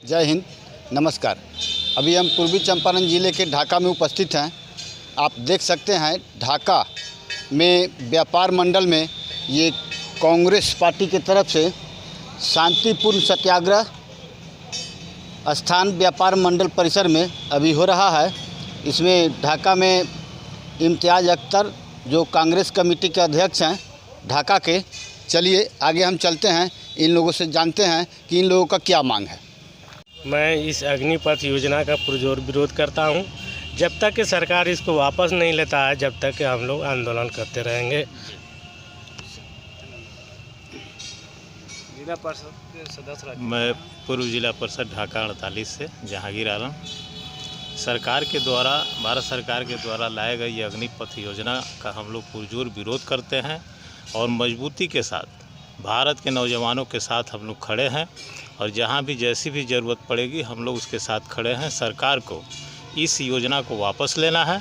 जय हिंद, नमस्कार। अभी हम पूर्वी चंपारण ज़िले के ढाका में उपस्थित हैं। आप देख सकते हैं ढाका में व्यापार मंडल में ये कांग्रेस पार्टी की तरफ से शांतिपूर्ण सत्याग्रह स्थान व्यापार मंडल परिसर में अभी हो रहा है। इसमें ढाका में इम्तियाज़ अख्तर जो कांग्रेस कमेटी के अध्यक्ष हैं ढाका के, चलिए आगे हम चलते हैं, इन लोगों से जानते हैं कि इन लोगों का क्या मांग है। मैं इस अग्निपथ योजना का पुरजोर विरोध करता हूं। जब तक कि सरकार इसको वापस नहीं लेता है, जब तक कि हम लोग आंदोलन करते रहेंगे। जिला परिषद के सदस्य मैं पूर्व जिला परिषद ढाका 48 से जहांगीर आलम। सरकार के द्वारा, भारत सरकार के द्वारा लाए गए ये अग्निपथ योजना का हम लोग पुरजोर विरोध करते हैं और मजबूती के साथ भारत के नौजवानों के साथ हम लोग खड़े हैं और जहां भी जैसी भी ज़रूरत पड़ेगी हम लोग उसके साथ खड़े हैं। सरकार को इस योजना को वापस लेना है,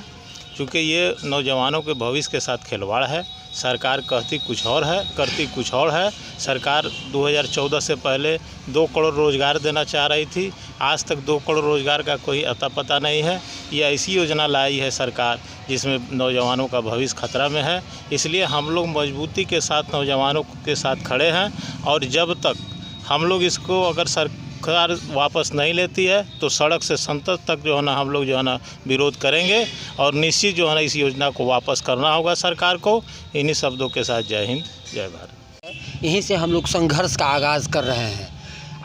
क्योंकि ये नौजवानों के भविष्य के साथ खिलवाड़ है। सरकार कहती कुछ और है, करती कुछ और है। सरकार 2014 से पहले 2 करोड़ रोज़गार देना चाह रही थी, आज तक 2 करोड़ रोज़गार का कोई अता पता नहीं है। ये ऐसी योजना लाई है सरकार जिसमें नौजवानों का भविष्य खतरा में है। इसलिए हम लोग मजबूती के साथ नौजवानों के साथ खड़े हैं और जब तक हम लोग इसको, अगर सरकार वापस नहीं लेती है तो सड़क से संसद तक जो है ना हम लोग जो है ना विरोध करेंगे और निश्चित जो है ना इस योजना को वापस करना होगा सरकार को। इन्हीं शब्दों के साथ जय हिंद, जय भारत। यहीं से हम लोग संघर्ष का आगाज़ कर रहे हैं।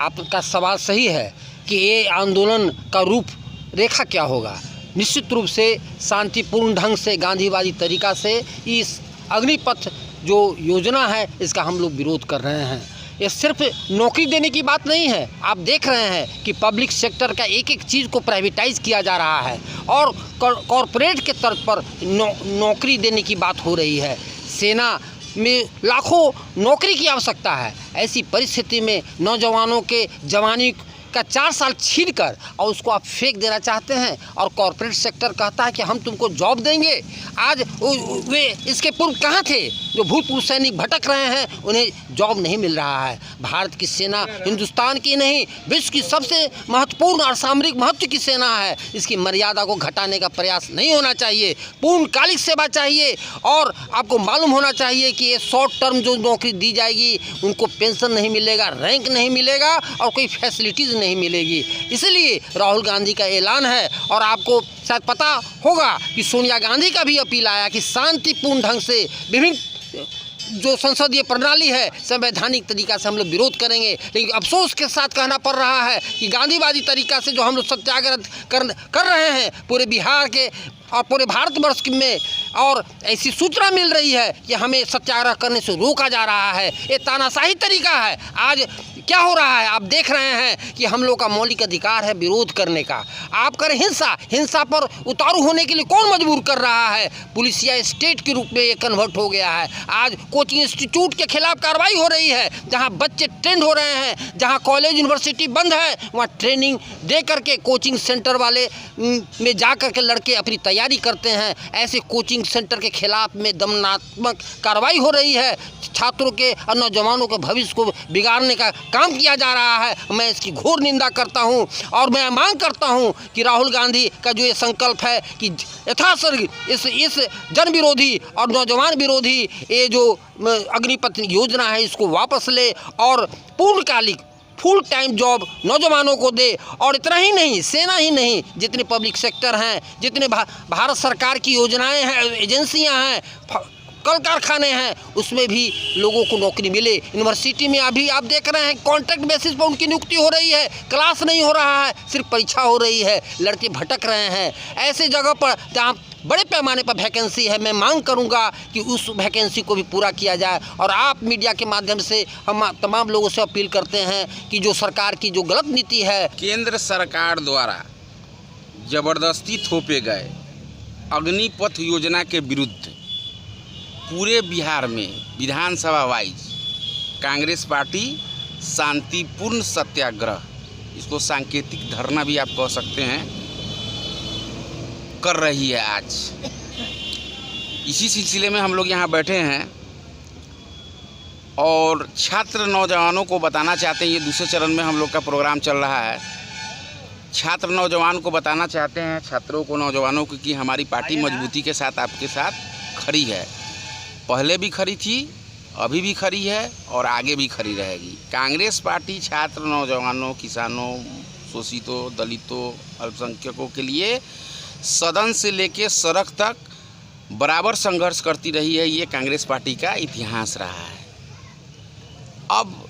आपका सवाल सही है कि ये आंदोलन का रूप रेखा क्या होगा। निश्चित रूप से शांतिपूर्ण ढंग से, गांधीवादी तरीक़ा से इस अग्निपथ जो योजना है इसका हम लोग विरोध कर रहे हैं। ये सिर्फ नौकरी देने की बात नहीं है। आप देख रहे हैं कि पब्लिक सेक्टर का एक एक चीज़ को प्राइवेटाइज किया जा रहा है और कॉरपोरेट के तर्ज पर नौकरी देने की बात हो रही है। सेना में लाखों नौकरी की आवश्यकता है। ऐसी परिस्थिति में नौजवानों के जवानी का 4 साल छीन कर और उसको आप फेंक देना चाहते हैं और कॉरपोरेट सेक्टर कहता है कि हम तुमको जॉब देंगे। आज वे इसके पूर्व कहाँ थे? जो भूतपूर्व सैनिक भटक रहे हैं उन्हें जॉब नहीं मिल रहा है। भारत की सेना हिंदुस्तान की नहीं, विश्व की सबसे महत्वपूर्ण और सामरिक महत्व की सेना है। इसकी मर्यादा को घटाने का प्रयास नहीं होना चाहिए। पूर्णकालिक सेवा चाहिए और आपको मालूम होना चाहिए कि ये शॉर्ट टर्म जो नौकरी दी जाएगी उनको पेंशन नहीं मिलेगा, रैंक नहीं मिलेगा और कोई फैसिलिटीज़ नहीं मिलेगी। इसलिए राहुल गांधी का ऐलान है और आपको शायद पता होगा कि सोनिया गांधी का भी अपील आया कि शांतिपूर्ण ढंग से विभिन्न जो संसदीय प्रणाली है संवैधानिक तरीक़ा से हम लोग विरोध करेंगे। लेकिन अफसोस के साथ कहना पड़ रहा है कि गांधीवादी तरीक़ा से जो हम लोग सत्याग्रह कर रहे हैं पूरे बिहार के और पूरे भारतवर्ष में, और ऐसी सूचना मिल रही है कि हमें सत्याग्रह करने से रोका जा रहा है। ये तानाशाही तरीका है। आज क्या हो रहा है आप देख रहे हैं कि हम लोग का मौलिक अधिकार है विरोध करने का। आप करें हिंसा पर उतारू होने के लिए कौन मजबूर कर रहा है? पुलिस या स्टेट के रूप में ये कन्वर्ट हो गया है। आज कोचिंग इंस्टीट्यूट के खिलाफ कार्रवाई हो रही है। जहां बच्चे ट्रेंड हो रहे हैं, जहां कॉलेज यूनिवर्सिटी बंद है, वहां ट्रेनिंग दे करके कोचिंग सेंटर वाले में जा कर के लड़के अपनी तैयारी करते हैं। ऐसे कोचिंग सेंटर के खिलाफ में दमनात्मक कार्रवाई हो रही है। छात्रों के और नौजवानों के भविष्य को बिगाड़ने का काम किया जा रहा है। मैं इसकी घोर निंदा करता हूं और मैं मांग करता हूं कि राहुल गांधी का जो ये संकल्प है कि यथाशीघ्र इस जन विरोधी और नौजवान विरोधी ये जो अग्निपथ योजना है इसको वापस ले और पूर्णकालिक फुल टाइम जॉब नौजवानों को दे। और इतना ही नहीं, सेना ही नहीं, जितने पब्लिक सेक्टर हैं, जितने भारत सरकार की योजनाएं हैं, एजेंसियां हैं, कल कारखाने हैं, उसमें भी लोगों को नौकरी मिले। यूनिवर्सिटी में अभी आप देख रहे हैं कॉन्ट्रैक्ट बेसिस पर उनकी नियुक्ति हो रही है। क्लास नहीं हो रहा है, सिर्फ परीक्षा हो रही है। लड़के भटक रहे हैं। ऐसे जगह पर जहाँ बड़े पैमाने पर वैकेंसी है, मैं मांग करूंगा कि उस वैकेंसी को भी पूरा किया जाए। और आप मीडिया के माध्यम से हम तमाम लोगों से अपील करते हैं कि जो सरकार की जो गलत नीति है, केंद्र सरकार द्वारा ज़बरदस्ती थोपे गए अग्निपथ योजना के विरुद्ध पूरे बिहार में विधानसभा वाइज कांग्रेस पार्टी शांतिपूर्ण सत्याग्रह, इसको सांकेतिक धरना भी आप कह सकते हैं, कर रही है। आज इसी सिलसिले में हम लोग यहाँ बैठे हैं और छात्र नौजवानों को बताना चाहते हैं, ये दूसरे चरण में हम लोग का प्रोग्राम चल रहा है छात्र नौजवान को बताना चाहते हैं, छात्रों को, नौजवानों को, कि हमारी पार्टी मजबूती के साथ आपके साथ खड़ी है। पहले भी खड़ी थी, अभी भी खड़ी है और आगे भी खड़ी रहेगी। कांग्रेस पार्टी छात्र, नौजवानों, किसानों, शोषितों, दलितों, अल्पसंख्यकों के लिए सदन से लेकर सड़क तक बराबर संघर्ष करती रही है। ये कांग्रेस पार्टी का इतिहास रहा है। अब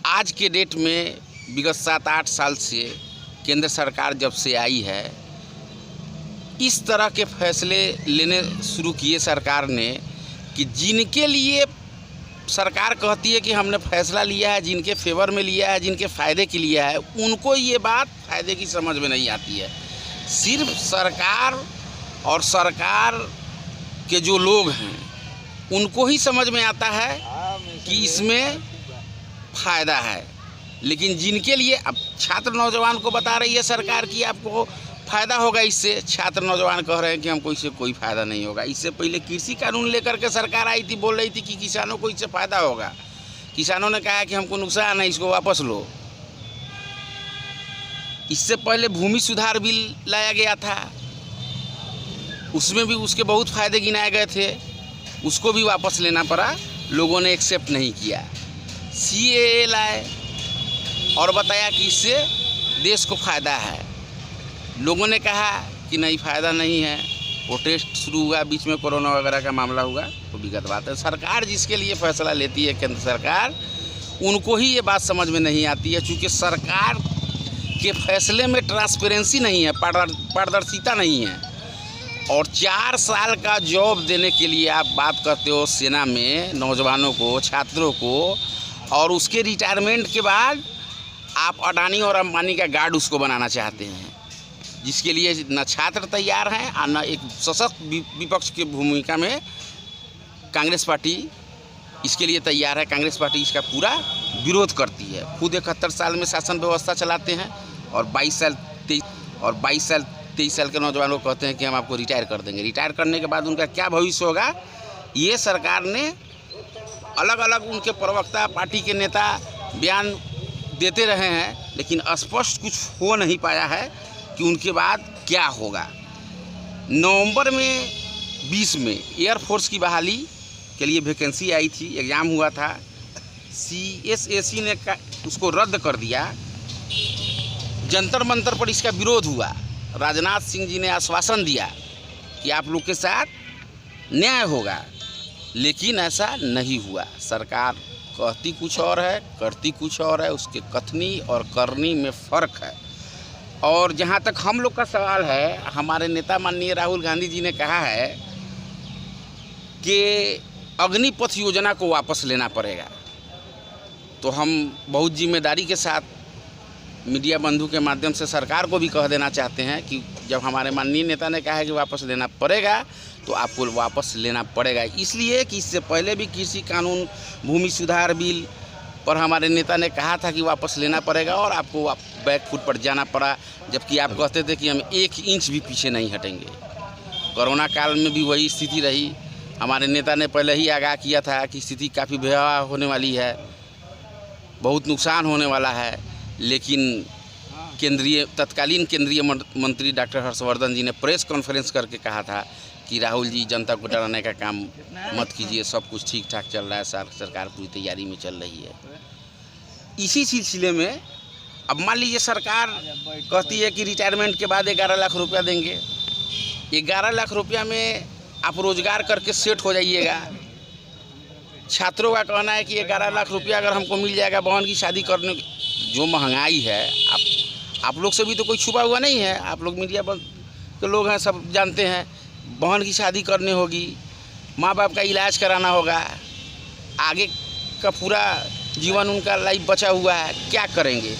आज के डेट में विगत 7-8 साल से केंद्र सरकार जब से आई है, इस तरह के फैसले लेने शुरू किए सरकार ने कि जिनके लिए सरकार कहती है कि हमने फैसला लिया है, जिनके फेवर में लिया है, जिनके फ़ायदे के लिया है, उनको ये बात फ़ायदे की समझ में नहीं आती है। सिर्फ सरकार और सरकार के जो लोग हैं उनको ही समझ में आता है कि इसमें फ़ायदा है। लेकिन जिनके लिए अब छात्र नौजवान को बता रही है सरकार कि आपको फ़ायदा होगा इससे, छात्र नौजवान कह रहे हैं कि हमको इससे कोई फ़ायदा नहीं होगा। इससे पहले कृषि कानून लेकर के सरकार आई थी, बोल रही थी कि किसानों को इससे फ़ायदा होगा। किसानों ने कहा कि हमको नुकसान है, इसको वापस लो। इससे पहले भूमि सुधार बिल लाया गया था, उसमें भी उसके बहुत फ़ायदे गिनाए गए थे, उसको भी वापस लेना पड़ा, लोगों ने एक्सेप्ट नहीं किया। CAA लाए और बताया कि इससे देश को फ़ायदा है, लोगों ने कहा कि नहीं फ़ायदा नहीं है। प्रोटेस्ट शुरू हुआ, बीच में कोरोना वगैरह का मामला हुआ, तो विगत बात है। सरकार जिसके लिए फ़ैसला लेती है, केंद्र सरकार, उनको ही ये बात समझ में नहीं आती है। चूँकि सरकार के फैसले में ट्रांसपेरेंसी नहीं है, पारदर्शिता नहीं है। और 4 साल का जॉब देने के लिए आप बात करते हो सेना में नौजवानों को, छात्रों को, और उसके रिटायरमेंट के बाद आप अडानी और अंबानी का गार्ड उसको बनाना चाहते हैं, जिसके लिए न छात्र तैयार हैं और न एक सशक्त विपक्ष की भूमिका में कांग्रेस पार्टी इसके लिए तैयार है। कांग्रेस पार्टी इसका पूरा विरोध करती है। खुद 71 साल में शासन व्यवस्था चलाते हैं और 22 साल 23 साल के नौजवानों को कहते हैं कि हम आपको रिटायर कर देंगे। रिटायर करने के बाद उनका क्या भविष्य होगा, ये सरकार ने अलग अलग उनके प्रवक्ता, पार्टी के नेता बयान देते रहे हैं, लेकिन स्पष्ट कुछ हो नहीं पाया है कि उनके बाद क्या होगा। नवंबर में 20 में एयरफोर्स की बहाली के लिए वैकेंसी आई थी, एग्ज़ाम हुआ था, CSAC ने उसको रद्द कर दिया। जंतर मंतर पर इसका विरोध हुआ। राजनाथ सिंह जी ने आश्वासन दिया कि आप लोग के साथ न्याय होगा, लेकिन ऐसा नहीं हुआ। सरकार कहती कुछ और है, करती कुछ और है, उसके कथनी और करनी में फ़र्क है। और जहाँ तक हम लोग का सवाल है, हमारे नेता माननीय राहुल गांधी जी ने कहा है कि अग्निपथ योजना को वापस लेना पड़ेगा। तो हम बहुत जिम्मेदारी के साथ मीडिया बंधु के माध्यम से सरकार को भी कह देना चाहते हैं कि जब हमारे माननीय नेता ने कहा है कि वापस लेना पड़ेगा, तो आपको वापस लेना पड़ेगा। इसलिए कि इससे पहले भी कृषि कानून, भूमि सुधार बिल पर हमारे नेता ने कहा था कि वापस लेना पड़ेगा और आपको बैक फुट पर जाना पड़ा, जबकि आप कहते थे कि हम 1 इंच भी पीछे नहीं हटेंगे। कोरोना काल में भी वही स्थिति रही। हमारे नेता ने पहले ही आगाह किया था कि स्थिति काफ़ी भयावह होने वाली है, बहुत नुकसान होने वाला है। लेकिन तत्कालीन केंद्रीय मंत्री डॉक्टर हर्षवर्धन जी ने प्रेस कॉन्फ्रेंस करके कहा था कि राहुल जी, जनता को डराने का काम मत कीजिए, सब कुछ ठीक ठाक चल रहा है, सरकार पूरी तैयारी में चल रही है। इसी सिलसिले में अब मान लीजिए सरकार कहती है कि रिटायरमेंट के बाद 11 लाख रुपया देंगे। 11 लाख रुपया में आप रोजगार करके सेट हो जाइएगा। छात्रों का कहना है कि 11 लाख रुपया अगर हमको मिल जाएगा बहन की शादी करने, जो महंगाई है, आप लोग से भी तो कोई छुपा हुआ नहीं है, आप लोग मीडिया के लोग हैं, सब जानते हैं। बहन की शादी करनी होगी, माँ बाप का इलाज कराना होगा, आगे का पूरा जीवन उनका लाइफ बचा हुआ है, क्या करेंगे।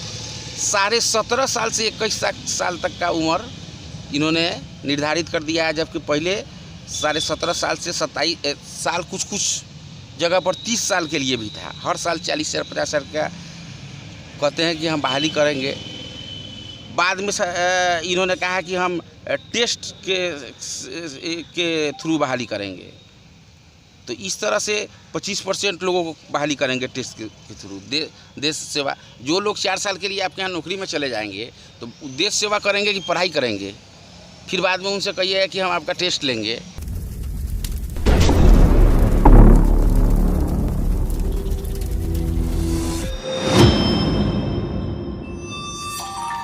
17.5 साल से 21 साल तक का उम्र इन्होंने निर्धारित कर दिया है, जबकि पहले 17.5 साल से 27 साल, कुछ जगह पर 30 साल के लिए भी था। हर साल 40 से 50 साल का कहते हैं कि हम बहाली करेंगे। बाद में इन्होंने कहा कि हम टेस्ट के थ्रू बहाली करेंगे। तो इस तरह से 25% लोगों को बहाली करेंगे टेस्ट के थ्रू। देश सेवा, जो लोग 4 साल के लिए आपके यहाँ नौकरी में चले जाएंगे तो देश सेवा करेंगे कि पढ़ाई करेंगे? फिर बाद में उनसे कहिए कि हम आपका टेस्ट लेंगे।